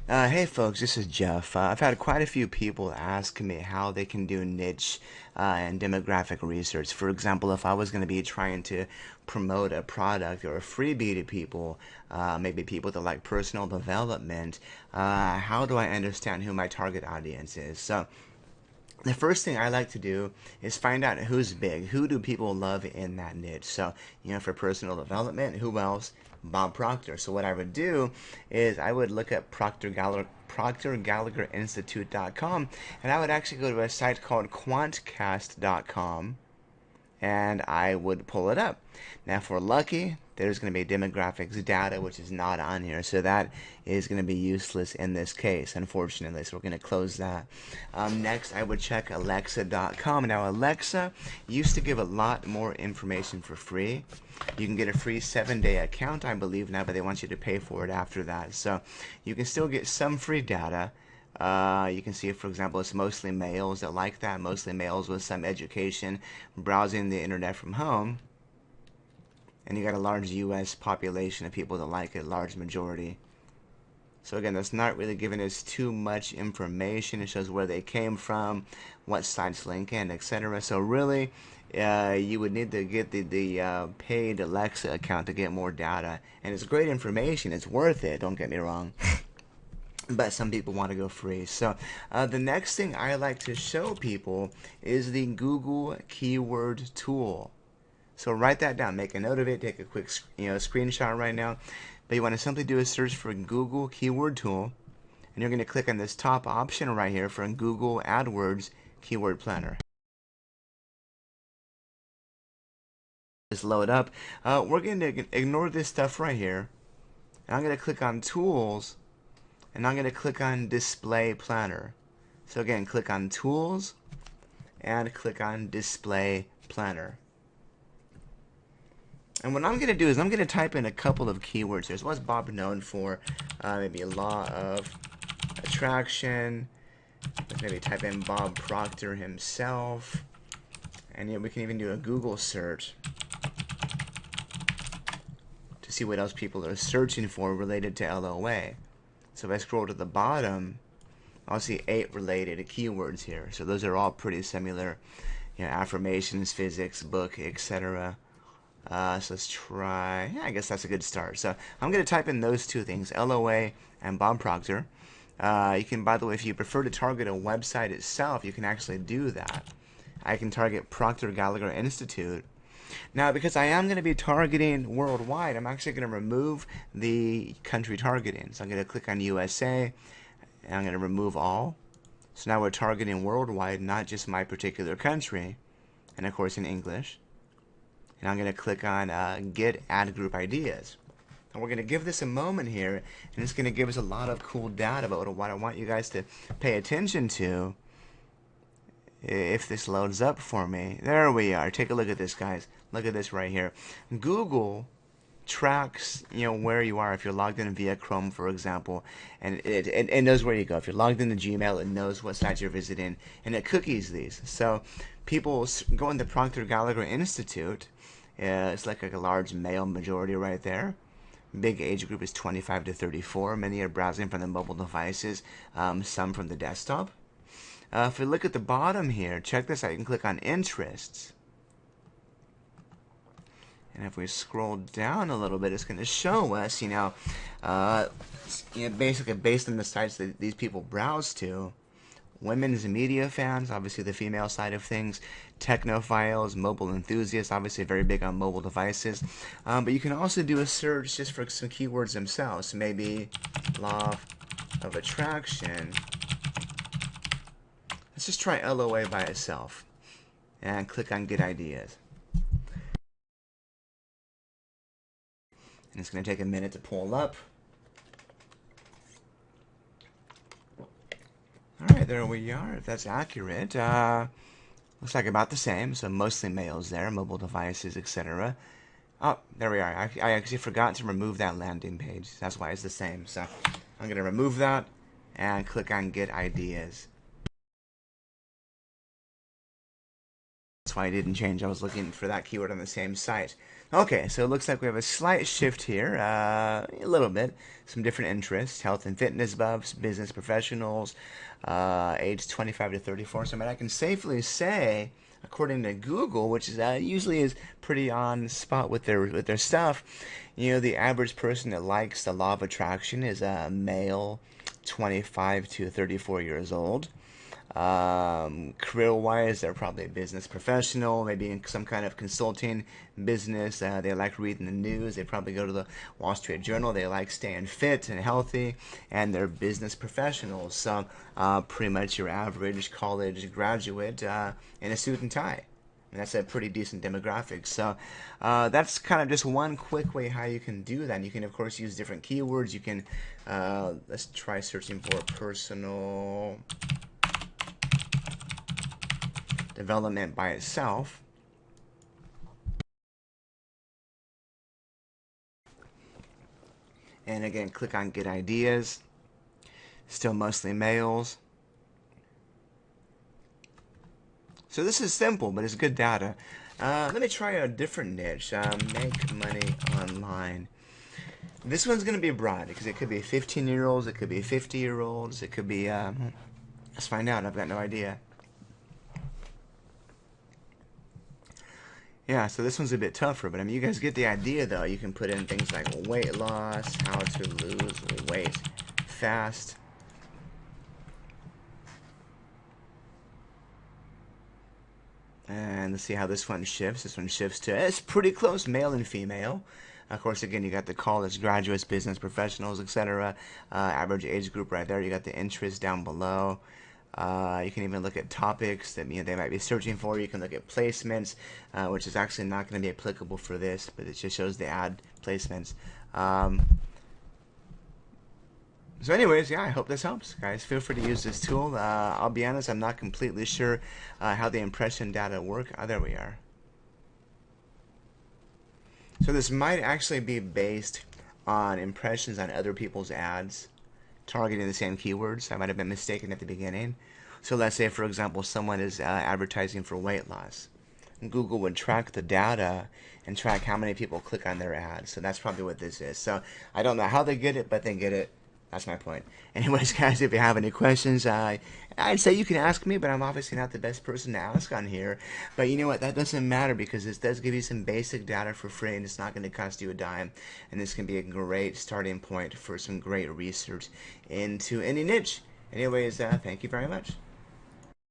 Hey folks, this is Jeff. I've had quite a few people ask me how they can do niche and demographic research. For example, if I was going to be trying to promote a product or a freebie to people, maybe people that like personal development, how do I understand who my target audience is? So, the first thing I like to do is find out who's big. Who do people love in that niche? So, for personal development, who else? Bob Proctor. So what I would do is I would look at ProctorGallagherInstitute.com, and I would actually go to a site called Quantcast.com, and I would pull it up. Now, if we're lucky, there's going to be demographics data, which is not on here, so that is going to be useless in this case, unfortunately, so we're going to close that. Next, I would check Alexa.com. Now, Alexa used to give a lot more information for free. You can get a free 7-day account, I believe, now, but they want you to pay for it after that, so you can still get some free data. You can see, for example, it's mostly males that like that, mostly males with some education, browsing the internet from home. And you got a large U.S. population of people that like it, large majority. So again, that's not really giving us too much information. It shows where they came from, what sites link in, etc. So really, you would need to get the paid Alexa account to get more data. And it's great information. It's worth it. Don't get me wrong. But some people want to go free. So the next thing I like to show people is the Google Keyword Tool. So write that down, make a note of it, take a quick screenshot right now. But you want to simply do a search for Google Keyword Tool, and you're going to click on this top option right here for Google AdWords Keyword Planner. Just load up. We're going to ignore this stuff right here, and I'm going to click on Tools, and I'm going to click on Display Planner. So again, click on Tools, and click on Display Planner. And what I'm going to do is I'm going to type in a couple of keywords here. So what's Bob known for? Maybe law of attraction. Let's maybe type in Bob Proctor himself. And we can even do a Google search to see what else people are searching for related to LOA. So if I scroll to the bottom, I'll see 8 related keywords here. So those are all pretty similar. Affirmations, physics, book, etc. So let's try, I guess that's a good start. So I'm going to type in those two things, LOA and Bob Proctor. You can, by the way, if you prefer to target a website itself, you can actually do that. I can target Proctor Gallagher Institute. Now, because I am going to be targeting worldwide, I'm actually going to remove the country targeting. So I'm going to click on USA, and I'm going to remove all. So now we're targeting worldwide, not just my particular country, and of course in English. And I'm going to click on Get Ad Group Ideas. And we're going to give this a moment here, and it's going to give us a lot of cool data about what I want you guys to pay attention to if this loads up for me. There we are. Take a look at this, guys. Look at this right here. Google tracks where you are if you're logged in via Chrome, for example, and it knows where you go. If you're logged into Gmail, it knows what sites you're visiting, and it cookies these. So people go into Proctor Gallagher Institute. It's like a large male majority right there. Big age group is 25 to 34. Many are browsing from the mobile devices, some from the desktop. If we look at the bottom here, check this out. You can click on Interests. And if we scroll down a little bit, it's going to show us, basically based on the sites that these people browse to. Women's media fans, obviously the female side of things, technophiles, mobile enthusiasts, obviously very big on mobile devices. But you can also do a search just for some keywords themselves. So maybe law of attraction. Let's just try LOA by itself and click on Get Ideas. And it's going to take a minute to pull up. Alright, there we are, if that's accurate. Looks like about the same, so mostly males there, mobile devices, etc. Oh, there we are. I actually forgot to remove that landing page. That's why it's the same. So I'm going to remove that and click on Get Ideas. That's why I didn't change. I was looking for that keyword on the same site. Okay, so it looks like we have a slight shift here, a little bit. Some different interests, health and fitness buffs, business professionals, age 25 to 34. So I mean, I can safely say, according to Google, which is usually is pretty on spot with their stuff, the average person that likes the law of attraction is a male, 25 to 34 years old. Career-wise, they're probably a business professional, maybe in some kind of consulting business. They like reading the news. They probably go to the Wall Street Journal. They like staying fit and healthy, and they're business professionals. So, pretty much your average college graduate in a suit and tie. And that's a pretty decent demographic. So that's kind of just one quick way how you can do that. And you can, of course, use different keywords. You can, let's try searching for personal development by itself. And again, click on Get Ideas. Still mostly males. So this is simple, but it's good data. Let me try a different niche. Make money online. This one's going to be broad because it could be 15-year-olds, it could be 50-year-olds, it could be... let's find out. I've got no idea. Yeah, so this one's a bit tougher, but I mean, you guys get the idea, though. You can put in things like weight loss, how to lose weight fast. And let's see how this one shifts. This one shifts to, it's pretty close, male and female. Of course, again, you got the college graduates, business professionals, etc. Average age group right there. You got the interest down below. You can even look at topics that they might be searching for. You can look at placements, which is actually not going to be applicable for this, but it just shows the ad placements. So anyways, yeah, I hope this helps, guys. Feel free to use this tool. I'll be honest, I'm not completely sure how the impression data work. Oh, there we are. So this might actually be based on impressions on other people's ads targeting the same keywords. I might have been mistaken at the beginning. So let's say, for example, someone is advertising for weight loss. Google would track the data and track how many people click on their ads. So that's probably what this is. So I don't know how they get it, but they get it. That's my point. Anyways, guys, if you have any questions, I'd say you can ask me, but I'm obviously not the best person to ask on here. But you know what? That doesn't matter because this does give you some basic data for free, and it's not going to cost you a dime. And this can be a great starting point for some great research into any niche. Anyways, thank you very much.